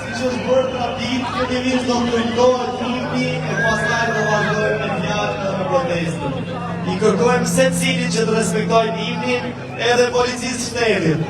Siç është bërë traditë, fillimisht do të kujtohet himni e pastaj do vazhdojmë me fjalë dhe me protestën. I kërkojmë secilit që të respektojnë himnin, edhe policisë shtetit.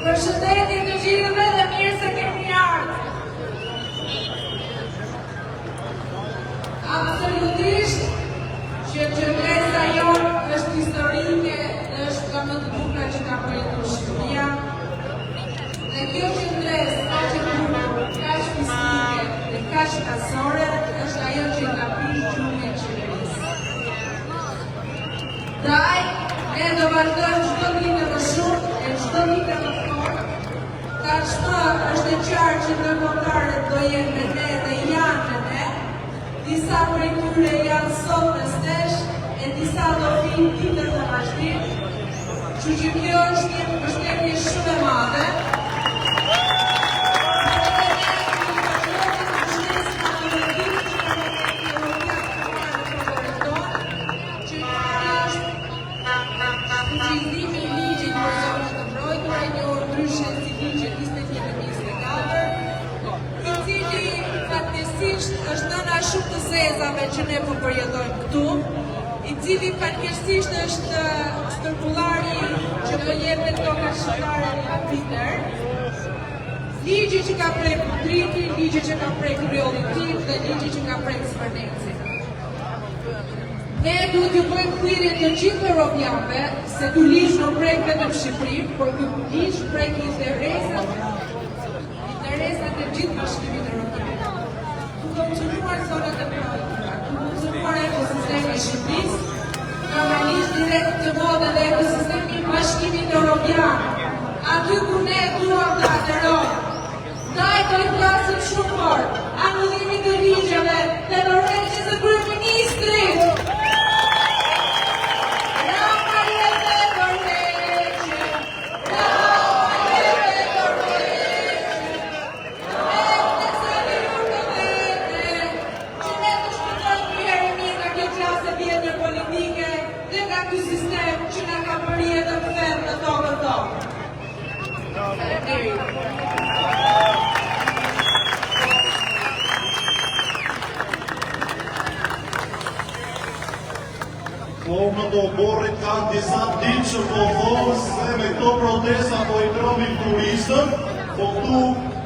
Përshëndetje të gjithëve dhe mirë se keni ardhur. Absolutisht që qendresa jonë është historike dhe është nga më të bukura që ka pritur Shqipëria. Dhe kjo qendresë kaq e bukur, kaq fizike dhe kaq tasore është ajo që ka pritur gjumin e qeverisë. do vazhdojmë çdo ditë më shumë e çdo ditë më fort. Tashmë është e qartë që ndërkombëtarët do jenë me ne dhe janë me ne. Disa prej tyre janë sot në stesh e disa do vinë ditët e vazhdim. Kështu që kjo është një mbështetje shumë e madhe. Fuqizimi i ligjit për zonat të mbrojtura, njohur ndryshe si ligji 21/24, i cili fatkeqësisht është nëna shumë të zezave që ne po përjetojmë këtu, i cili fatkeqësisht është stërpullari që po jepet tokat shqiptare nga Twitter, ligji që ka prek Driti, ligji që ka prek Reality dhe ligji që ka prek Sparneci. Ne duhet t'ju bëjmë thirrje të gjithë europianëve se ky ligj nuk prek vetëm Shqipërinë, por ky ligj prek interesat e gjithë bashkimit evropian. Ku funksionuar zonat e mbrojtura, ku funksionuar ekosistemi i Shqipërisë, normalisht direkt të modë dhe ekosistemi i bashkimit evropian. Aty ku ne duam të aderojmë. Ndaj do i flasim shumë fort, anullimit të ligjeve dhe norvegjisë së kryeministrit. Po më do borrit kanë disa ditë që po thonë se me këto protesta po i tromim turistën, po këtu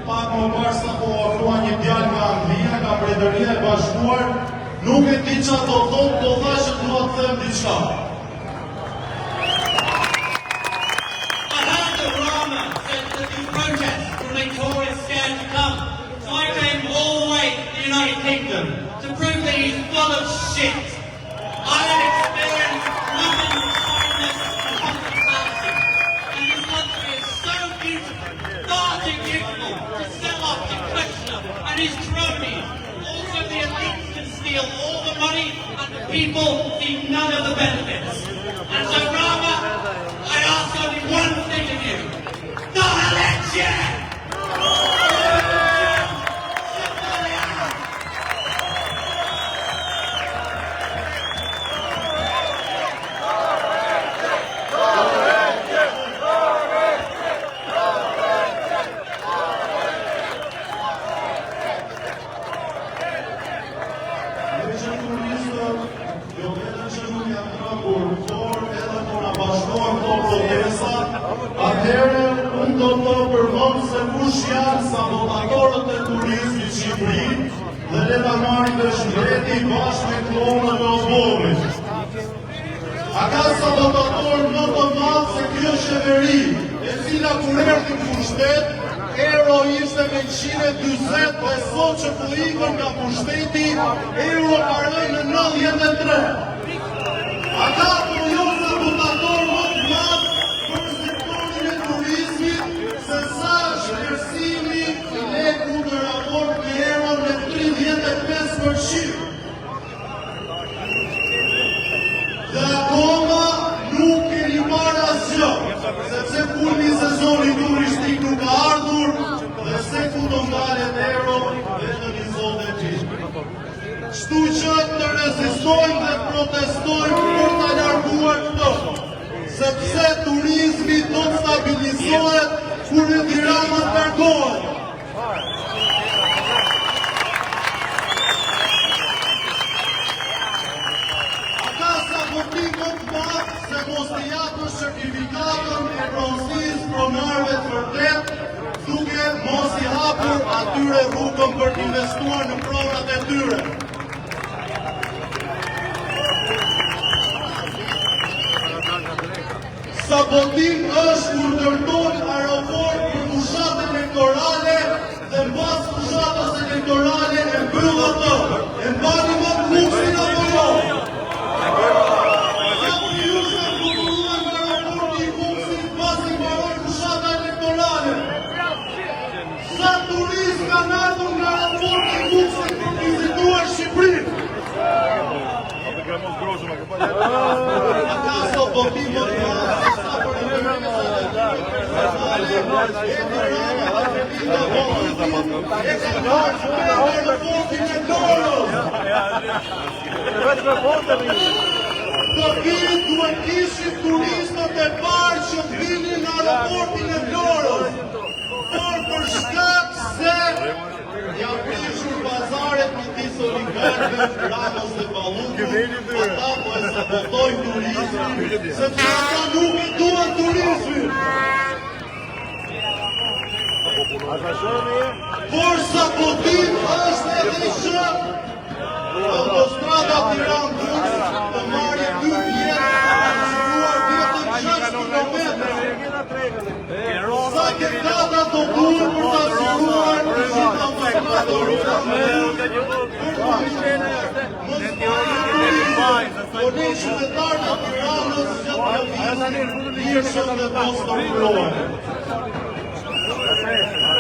pak më parë sa po afrua një djalë nga Anglia, nga Mbretëria e Bashkuar, nuk e di çfarë do thotë, po tha që dua të them diçka. I heard that Rama said that these protests will make tourists scared to come. So I came all the way to the United Kingdom to prove that he's full of shit. I have experienced nothing but kindness and hospitality. And this country is so beautiful, far too beautiful to sell off to Kushner and his cronies. Also the elites can steal all the money and the people see none of the benefits. And so Rama, I ask only one thing of you. Not election! Atëherë, unë do të përmend se kush janë sabotatorët e turizmit në Shqipëri dhe le ta marrim vesh mbreti bashkë me klonët e Osborit. A ka sabotator më të madh se kjo qeveri, e cila kur erdhi në pushtet, euro ishte me 140 dhe sot që po ikën nga pushteti, euro ka rënë në 93. A ka po jo sabotator më të madh për sektorin e turizmit se sa shpersimi i leku në raport me euron me 35%. Dhe akoma nuk keni marrë asgjë, sepse kulmi i sezonit turistik nuk ka ardhur dhe se ku do ngalet euro vetëm i zonë e gjithë. Kështu që të rezistojmë dhe protestojmë për të larguar këto, sepse turizmi do të stabilizohet kur Edi Rama të largohet. A ka sabotim më të madh se mos të japësh certifikatën e bronzisë pronarëve të vërtet, duke mos i hapur atyre rrugën për të investuar në pronat e tyre. Sabotim është kur ndërtohet aeroport për fushat elektorale dhe mbas fushatës elektorale e mbyll atë. E mbani më luksin apo jo? Sa për ju se kukuruan nga Acaso votimos Do vinë duhet ishit turistët e parë që të vinin në aeroportin e Florës, por për shkak se ja prishur bazaret në disë oligarkëve, Ramos dhe Balluku, ata po e sabotojnë turizmin, sepse ata nuk e duan turizmin. Por sabotim është edhe që autostrada Tiranë-Durrës të marrë 2 vjetë siguruar vetëm 6 kilometra. Sa kërkata të duhet për të siguruar në gjitha por ne qytetarë të Tiranës që të vishën dhe mos të mbrohen.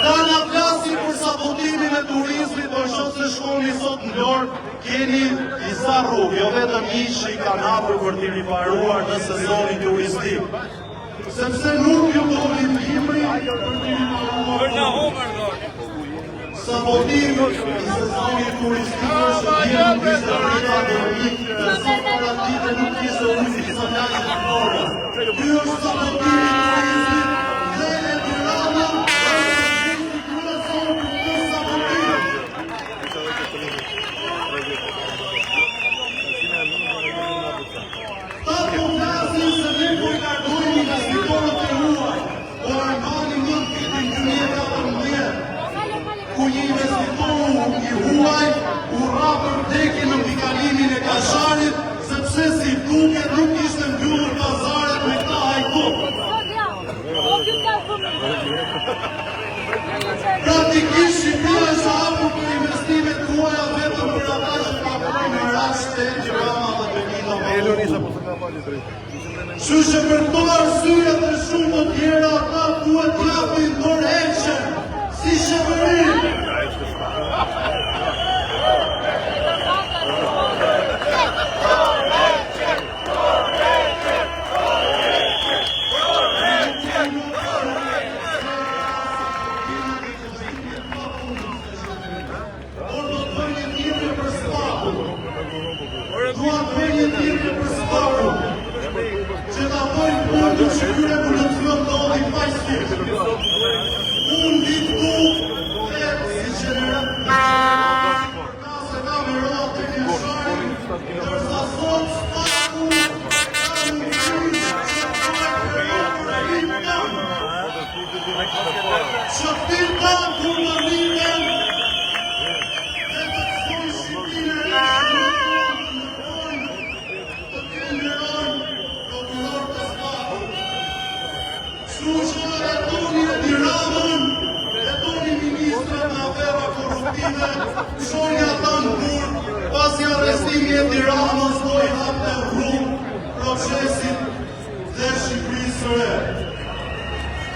Kana flasin për sabotimin e turizmit, për shumë se shkoni sot në Lorë, keni disa rrugë, jo vetëm një që i kanë hapur për t'i riparuar në sezonin turistik. Sepse nuk ju do libri sabotimi i sezonit turistik është vjetë në Vizërita dhe rikë dhe sot paranditë nuk kisë ujtë kisë njajtë në Flora. Ky është sabotimi i turistit dhe e Tirana ku një investitor i huaj u rapër dekin në pikalimin e Kasharit, sepse si duket nuk ishte mbyllur pazaret me këta hajkut. Praktikisht Shqipëria është hapur për investimet huaja vetëm për ata që ka punë në raste Tirana dhe Benito Balluku. Kështu që për këto arsye dhe shumë të tjera ata duhet t'japin dorëheqje si shqipëri. Unë ditë ku, si që në se ka me rotë të një shari, dërsa sot spaku, ka në qysh, që t'il kam kur më rritëm, dhe të t'soj Shqipërinë e të t'generojnë prokuror të spaku. Shusha e toni e Tiranën, e toni ministre në afera korruptive, shonja ta në burë, pasi arrestimi e Tiranës do i hapte rrugë procesit dhe Shqipërisë së re.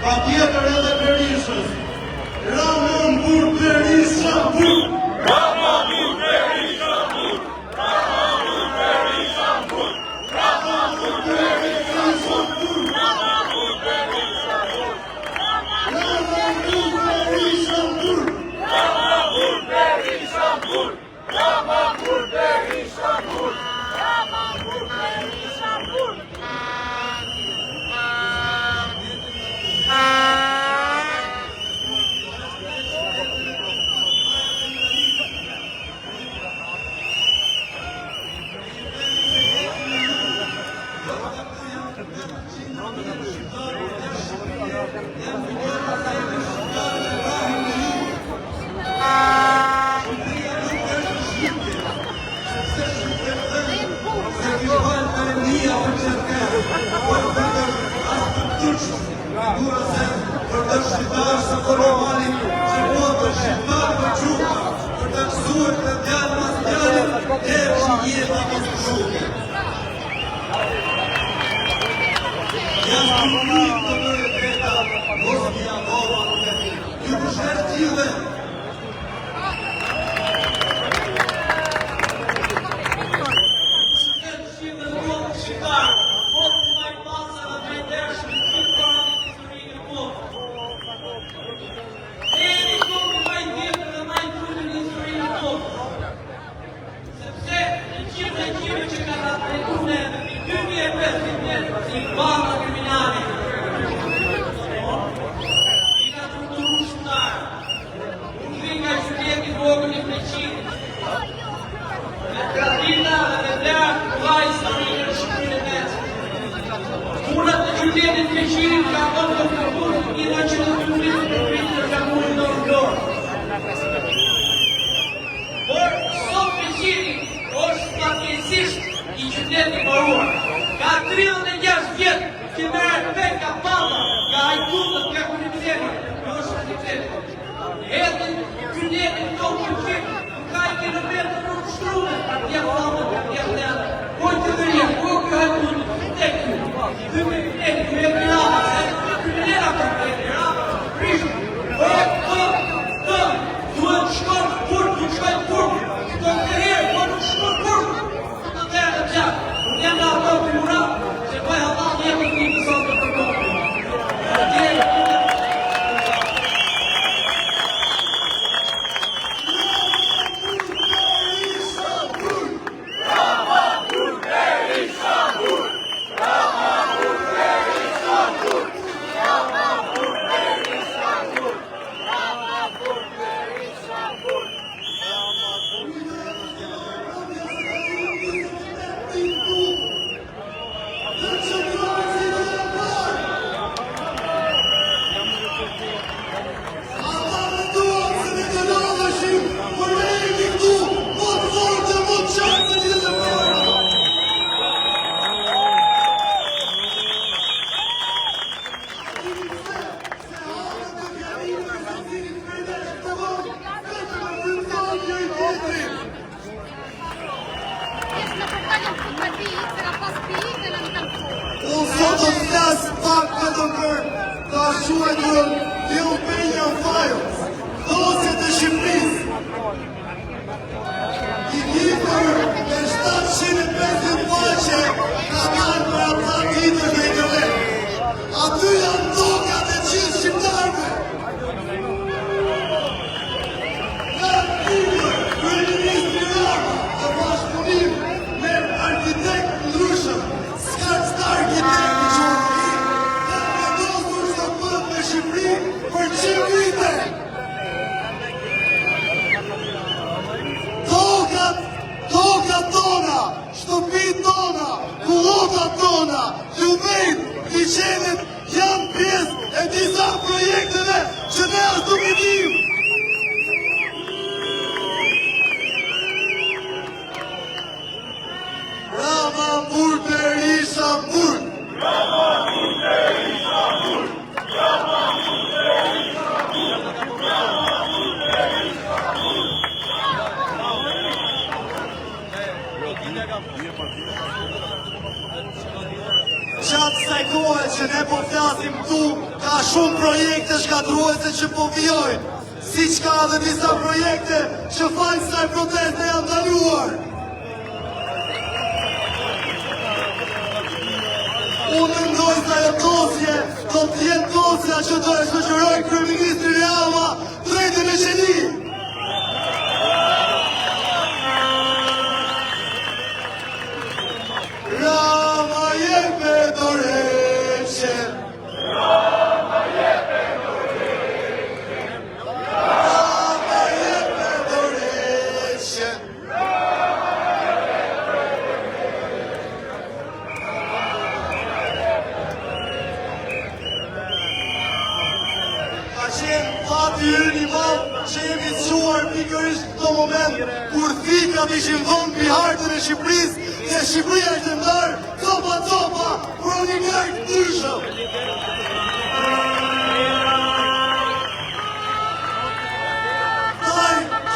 Pa tjetër edhe Berishës. Rama në burë, Berisha burë! Rama në burë, Berisha burë! Rama në burë, Berisha burë! Rama në burë, Berisha burë! Rama në burë, Berisha burë! Rama në burë, Berisha burë! Rama në burë, Berisha burë! Rama në burë, Berisha burë! Rama në burë, Berisha burë! që ka të drejtu në 2015 si banda kriminali. I ka të rëturu shqiptarë. Unë vi nga qyteti vogël i Pleqinit. Me tradita dhe blerë vaj historinë në Shqipërinë e Mesme. Punat e qytetit Pleqinit ka qenë të përputhur nga që të turisë të pritë në gjamurin në Orlor. Por sot Pleqini është fatkeqësisht i qyteti mbaruar. Ka 36 vjet që merret peka palla nga hajkutët nga Kuniceni, jo është realiteti. Hedhin qytetin tonë Pleqin, ka i kilometrë në rrugë ja palla, ja lera. Po të vëria, po kjo hajkutët, tek ju. Dy me pjetë, dy me pjata, kriminera për pjetë, prishë. Duhet shkon furt, duhet shkon furt. Do të herë, po nuk shkon furt. Të të të gjatë. Unë jam nga ato figura, që bëj halal jetën një të sotë të përkohë. Unë sot të flasë pak vetëm për të shuajtur The Albanian Files, dosjet e Shqipërisë. I njëfër me 750 faqe ka marrë për ata titër në internet. Aty janë tokat e gjithë shqiptarëve. Janë titër kryeministri Rama të bashkëpunim me arkitekt ndryshëm. Arkitekti Gjorgi ka vendosur së bëhet me Shqipëri për 100 vite. Tokat tona, shtëpit tona, kullotat tona, lumejt, liçenet janë pjesë e disa projekteve që ne as nuk i dim. Rama mur Berisha mur. Qatë kësaj kohe që ne po flasim këtu, ka shumë projekte shkatruese që po vijojnë, si që ka dhe disa projekte që falë kësaj proteste janë ndaluar. Unë mendoj se ajo dosje do të jetë dosja që do e shoqëroj kryeministri Rama drejtë në qeni. Rama jepe dorëqen. Rama jepe dorëqen. Rama jepe dorëqen. Fati ynë I madh që jemi të quar pikërisht në këto moment kur thikat ishin vënë mbi hartën e Shqipërisë dhe Shqipëria ishte ndarë copa për oligarkë ndryshëm.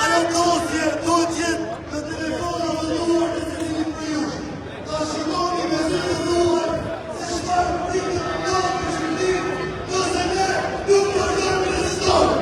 Ajo dosje duhet jetë në telefona vënduar të secilit për ju. Ta shikoni me sy të duar se çfarë pikët ndodhin në Shqipëri, nëse ne nuk përdormë rezistorë.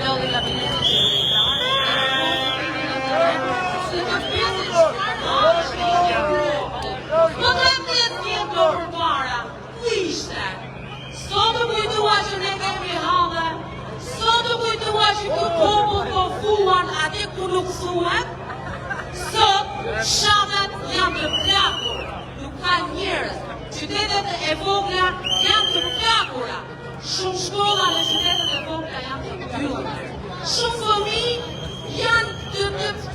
lodhi gabinetin shkrimtar. Se të pjesin më të mjetë vjetë do për para. Ku ishte? Sot të kujtua që ne kemi hadhe, sot të kujtua që këtë popull po fuan atje ku nuk thuan, sot shatet janë të plakur, nuk ka njerëz, qytetet e vogla janë të plakura, shumë shkolla në qytetet e vogla janë të mbyllura, shumë fëmijë janë të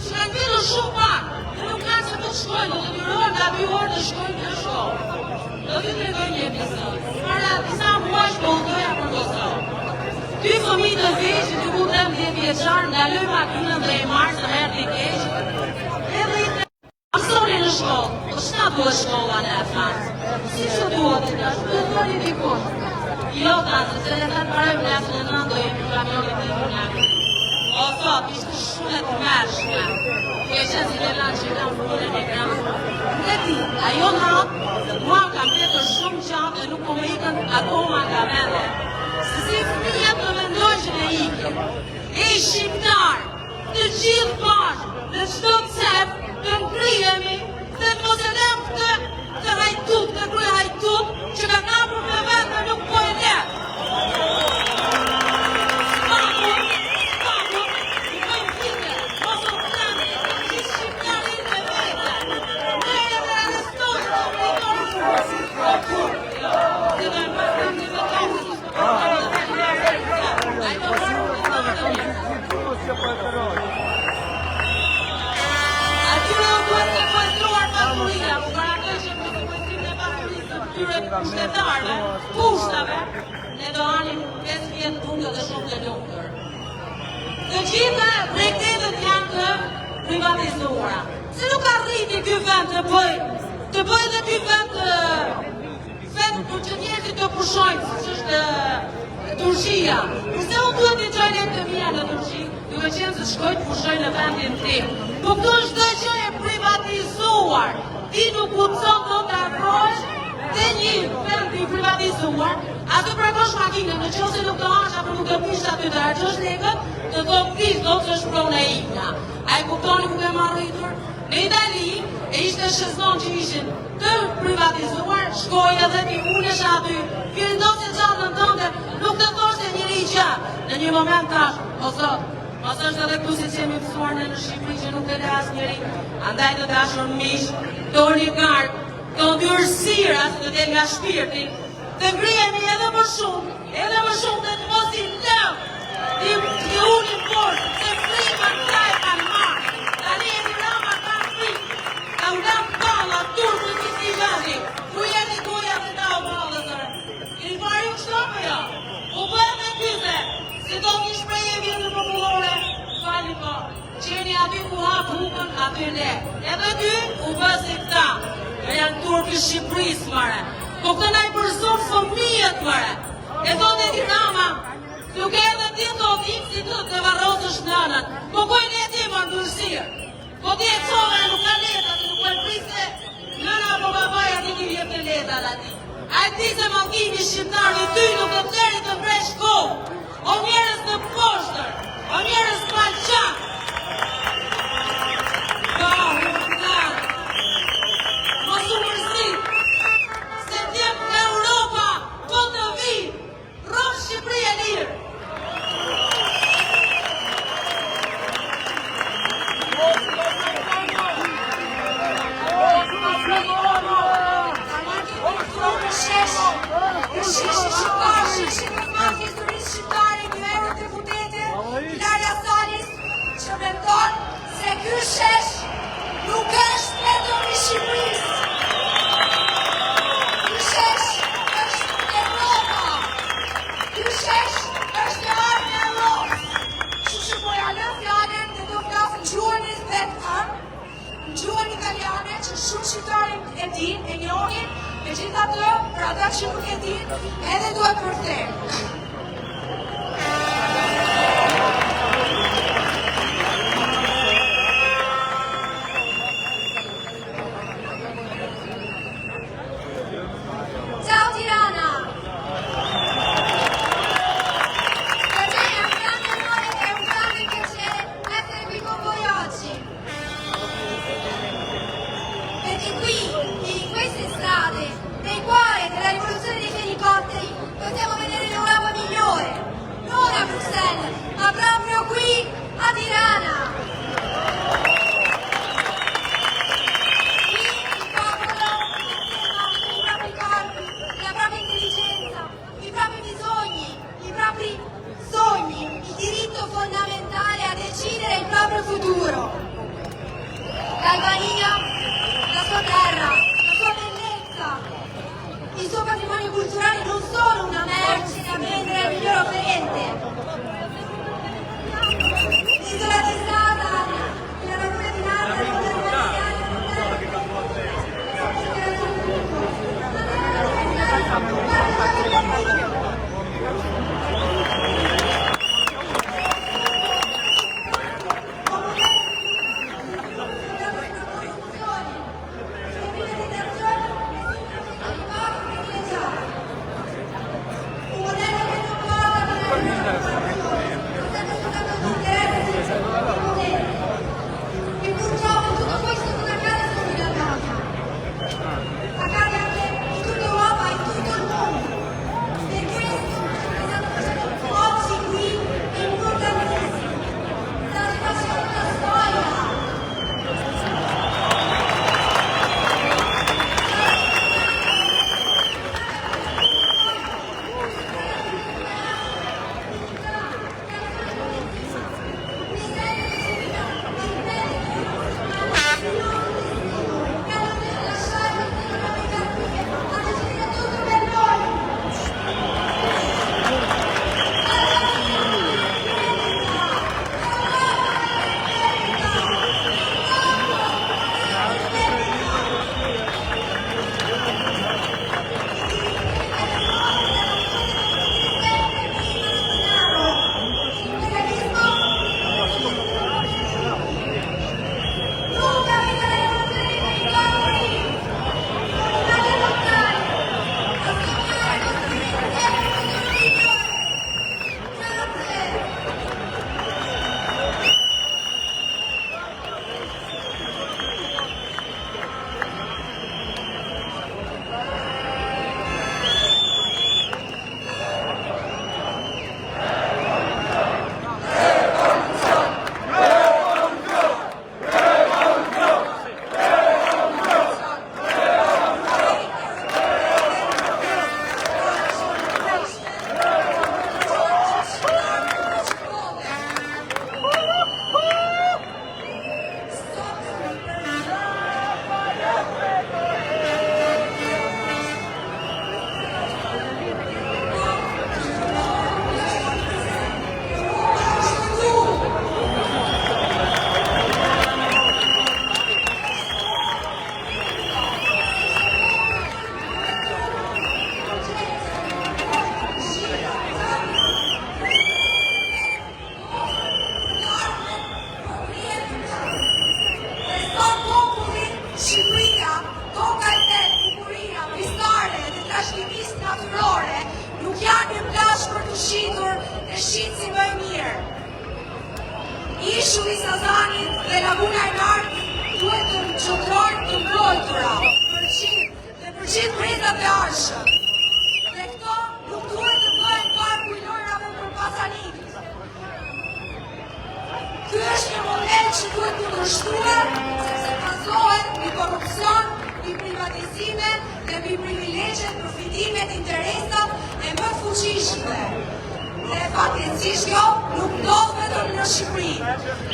shkënditur shumë pak, dhe nuk kanë se të shkojnë, do të dyrohen nga 2 orë të shkojnë në shkollë. Do të tregoj një episod. Para disa muajsh po ndoja për Kosovë. 2 fëmijë të vegjël, 12 vjeçar, ndaloj makinën dhe e marrë së herë të keq. Edhe i mësoni në shkollë. Po ç'na duhet shkolla në atë fazë? Si që duhet të tash? Duhet të bëni dikush. Jo tazë, se le të parojmë klasën e 9 do jemi kamionit e vunakit. O thot, ishte shumë e të mërshme. Keqen si të lanë që kam punën e gramë. Në ti, ajo natë, mua kam petër shumë gjatë dhe nuk po me ikën akoma nga vende. Se si fëmijët më mendojnë që ne ikin. E shqiptar, të gjithë bashkë, në çdo cep, të ngrijemi, dhe të mos e lem të hajtut, të kryj hajtut, që ka kapur me vend dhe nuk po e letë. Pushtetarve, pushtave, ne do anim 5 vjetë punë dhe shumë të lumtur. Të gjitha projektet janë të privatizuara. Se nuk arriti ky vend të bëj dhe ky vend për që njerëzit të pushojnë, si është Turqia. Përse unë duhet të gjoj lekë të mija në Turqi, duke qenë se shkoj të pushoj në vendin tim. Po këtu është dhe që e privatizuar. Ti nuk utëson do të afrosh dhe një vend i privatizuar, a të përkosh makinën, në qose nuk të asha për nuk të pisht aty të arqosh lekët, të do pis, do të është pronë e imja. A e kuptoni ku ke marritur? Në Itali, e ishte shëznon që ishin të privatizuar, shkoj edhe ti unesh aty, kërë do se gjatën tënde, nuk të thoshte njëri i gjatë. Në një moment tash, o zot, mos është edhe këtu si që jemi pësuar në Shqipëri që nuk të le as njëri, andaj të dashur mish, të një garë, të ndyrësirë asë të del nga shpirti, të ngrijemi edhe më shumë dhe të mos i lëmë, të unin forë, se frika në taj kanë marë, tani e një rama kanë frikë, ka u lëmë balla, turë në të si vendi, ku jeni goja dhe ta u balla zërë. Keni pari u shto për jo? U bëhe me kyze, se do një shpreje vjetë popullore, fali po, qeni aty ku hapë hukën, aty le, edhe ty u bëhe si këta. E janë turpë i Shqipërisë, mëre. Po këtë na i përzonë fëmijët, mëre. E thonë e ti Rama, nuk e edhe ti të odhim si të varrosësh nënën. Po kojnë e ti më ndurësirë. Po ti e cove nuk ka letat, nuk e priste nëna po babaja ti ti vjetë të letat ati. A e ti se mangimi shqiptarë ty nuk të tëri të mbresh kohë. O njerës në poshtër, o njerës palqak. Mosu mërzit, se tjem nga Europa, po të vi, rrë Shqipëri e lirë. Që mendon se ky shesh nuk është vetëm i Shqipërisë. Ky shesh është Europa. Ky shesh është e ardhmja e Europës. Kështu që po ja lë fjalën dhe do flas në gjuhën e vetëm, në gjuhën italiane që shumë shqiptarë e din, e njohin, megjithatë për ata që nuk e din, edhe duhet përkthejmë. Tirana! Per me è un grande onore e futuro. L'Albania, la sua terra, la sua bellezza, il suo patrimonio culturale non sono una merce da vendere al miglior offerente. L'isola di Stata, la laguna di Nanda, la Ishulli i Sazanit dhe Laguna e Lartë duhet të qëndrojnë të mbrojtura për gjithë brezat e arshëm. Dhe këto nuk duhet të bëhen parku i lojrave për pasanikët. Ky është një model që duhet kundërshtuar, sepse bazohet mbi korrupsion, mbi privatizime dhe mbi privilegjet, përfitimet, interesat e më të fuqishme. Dhe fatkeqësisht kjo nuk ndodh vetëm në Shqipëri.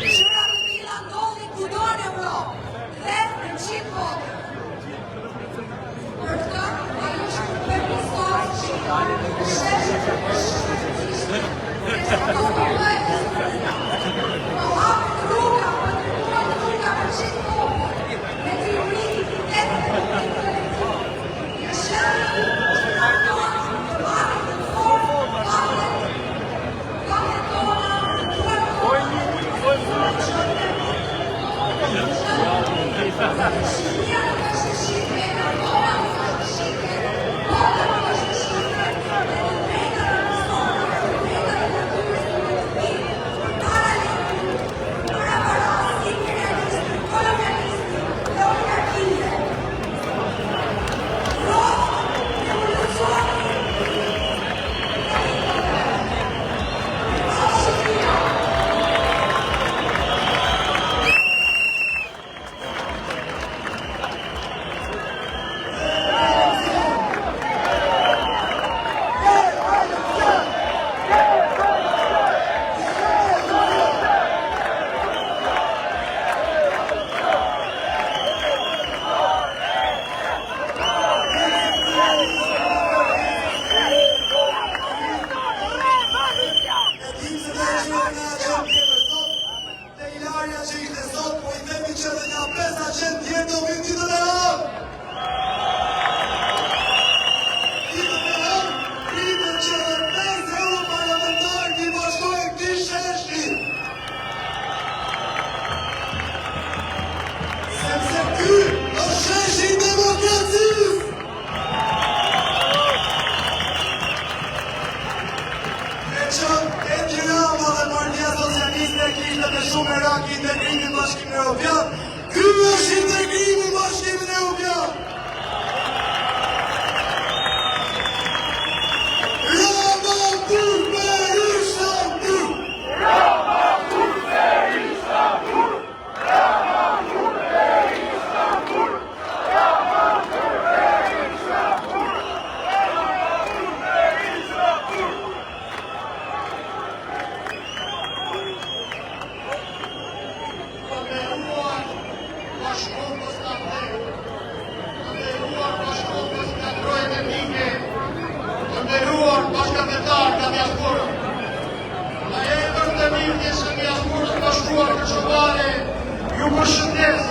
Gjëra të tilla ndodhin kudo në Europë dhe në gjithë botën. Për këtë, ajo që përbën sot shqiptarët Bashkimin Evropian. Ky është integrimi i Bashkimit Evropian. Ju përshëndes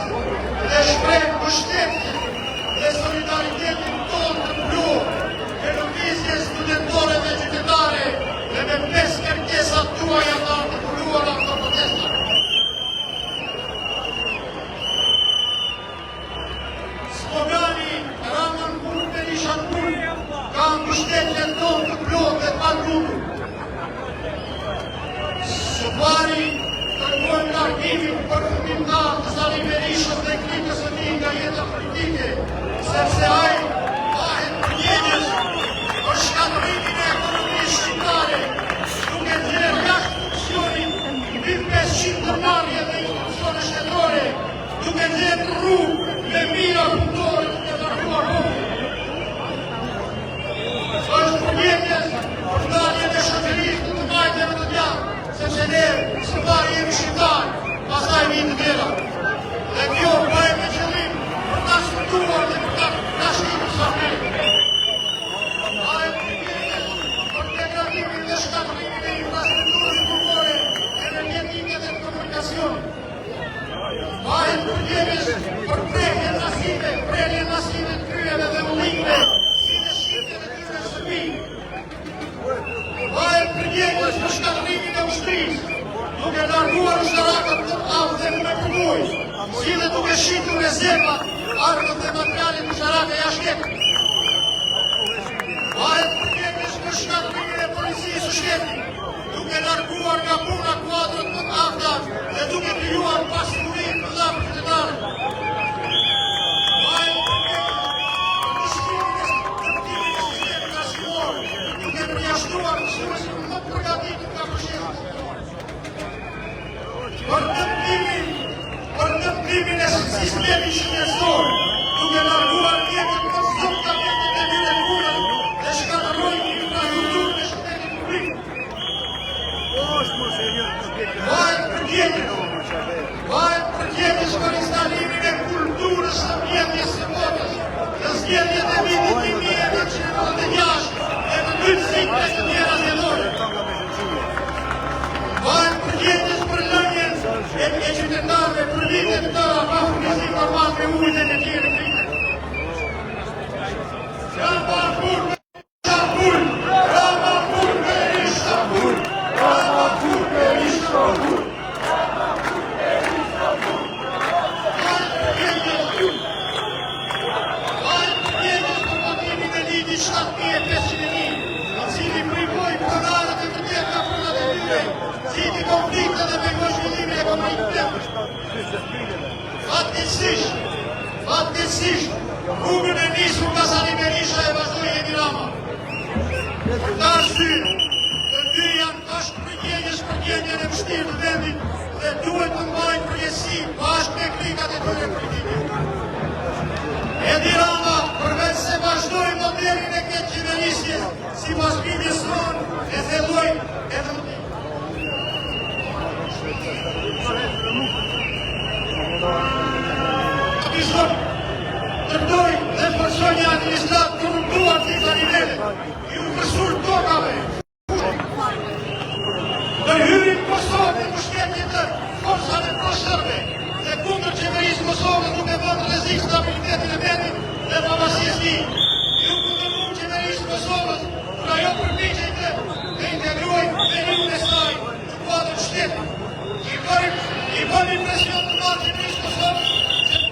dhe shpreh mbështetje dhe solidaritetin tonë të plot me lëvizjen studentore dhe qytetare dhe me 5 kërkesat tuaja të artikuluara në protesta. Slogani Ramën Kur Berisha Kur ka mbështetjen tonë të plot dhe të pandutur. Së pari kërkojmë largimin përfundimtar të Sali Berishës dhe klikës së tij nga jeta politike, sepse ai vahet përgjegjës për shkatërimin e ekonomisë shqiptare, duke nxjerrë jashtë funksionit mbi 500 ndërmarrje dhe institucione shtetërore, duke nxjerrë rrugë me mijëra punëtorë të larguar rrugë. Është përgjegjës për ndaljen e shoqërisë të majteve të djathtë, sepse ne së pari jemi shqiptarë, pastaj vijnë të tjera. Dhe kjo bëhet me qëllim për ta shpëtuar dhe për ta shkruar sarmën. Ai për degradimin dhe shkatërimin e infrastrukturës publike, energetike dhe komunikacione. Ai përgjegjës për prerjen masive të kryeve dhe ullinjve, si dhe shqipteve të tyre shtëpi. Ai përgjegjës për shkatërimin e ushtrisë, duke larguar ushtarakët të avë dhe me përmuj, si dhe duke shitur rezervat, armët dhe materialet ushtarake jashtë. Ai përgjegjës për shkatërimin e policisë së shtetit, duke larguar nga puna kuadrët të afta dhe duke krijuar pasurinë të dha për qytetarët. Ai përgjegjës për dështimin e sistemit arsimor, duke përjashtuar mësuesit më të përgatitur nga përshëndetësit. Për ndërtimin e sistemit shëndetësor, duke larguar mjetët për stoptamentet e direktura dhe shkatërrojnë infrastrukturën e shtetit publik. Vahet përgjegjës për instalimin e kulturës së mjedisë së botës, në zgjedhjet e vitit 1996 dhe në ndërtësit e të tjera zgjedhore. Vahet përgjegjës për lënjen e qytetarëve për vitet të tëra pa furnizim normal me ujë dhe energji elektrike. Rama Kur Berisha Kur! Rama Kur Berisha Kur! Rama Kur Berisha Kur! Vahet përgjegjës për votimin e ligjit 7501, i cili privoi pronarët e të tjerë nga punat e tyre, zgjidhi konflikte dhe pengoi zhvillimin ekonomik. Fatkeqësisht, rrugën e nisur nga Sali Berisha e vazhdoi Edi Rama. Për të arsye, të dy janë bashkë përgjegjës për gjendjen e vështirë të vendit dhe duhet të mbajnë përgjegjësi bashkë me klikat e tyre politike. Edi Rama, përveç se vazhdoi modelin e këtë qeverisjes, sipas lidhjes tonë, e thelloi tërtoj dhe përshoj një administrat korruptuar të disa nivelet, ju përsur tokave. Në hyrin Kosovë në mbështetje të forcave pro-shërbe dhe kundër qeverisë Kosovës duke bërë rrezik stabilitetin e vendit dhe pavarësisë së tij. Ju kundërshtuan qeverisë Kosovës për ajo përpiqje të integruajë veriun e saj në kuadër shtetit. I bëni presion të madh qeverisë Kosovës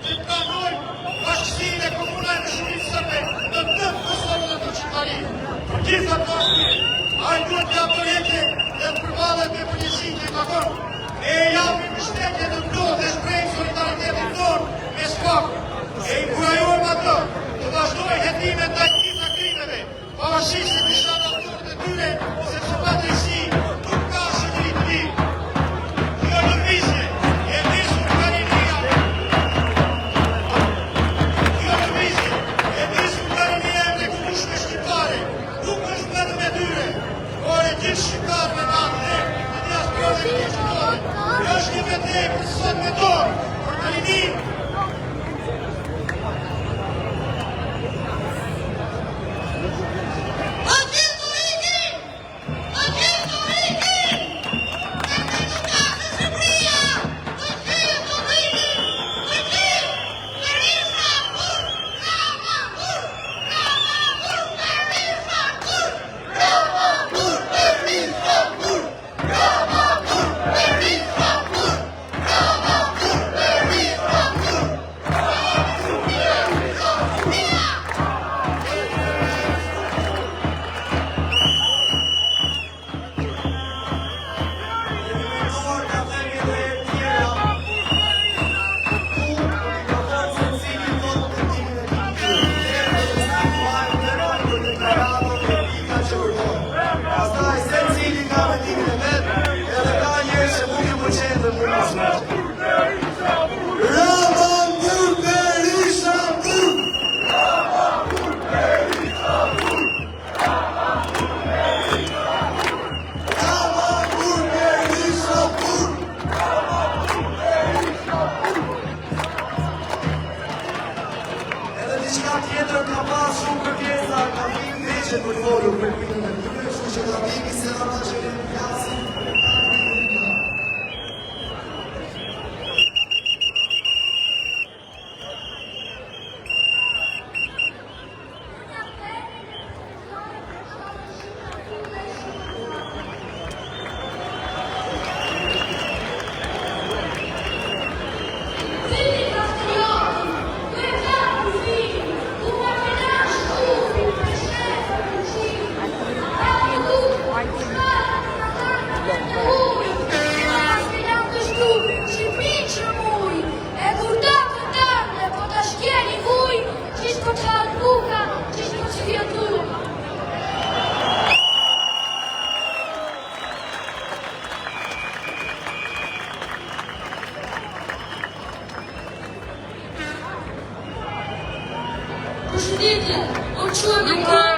që pranojë bashkësinë e komunave me shumicë sërbe në të Kosovën dhe të Shqipërisë. Për gjithë ato arsye, ai duhet të autoritet dhe të përballet me përgjegjësinë që i takon. E japim mbështetje të plotë dhe shpreh për sot me dorë, për të rinin. Tjetër ka pas shumë kërkesa, ka pikë veqe për folur për kujtën e tyre, kështu që ka pikë se ka ta që në pjasin. Përshëndetje, unë quhem Nikol.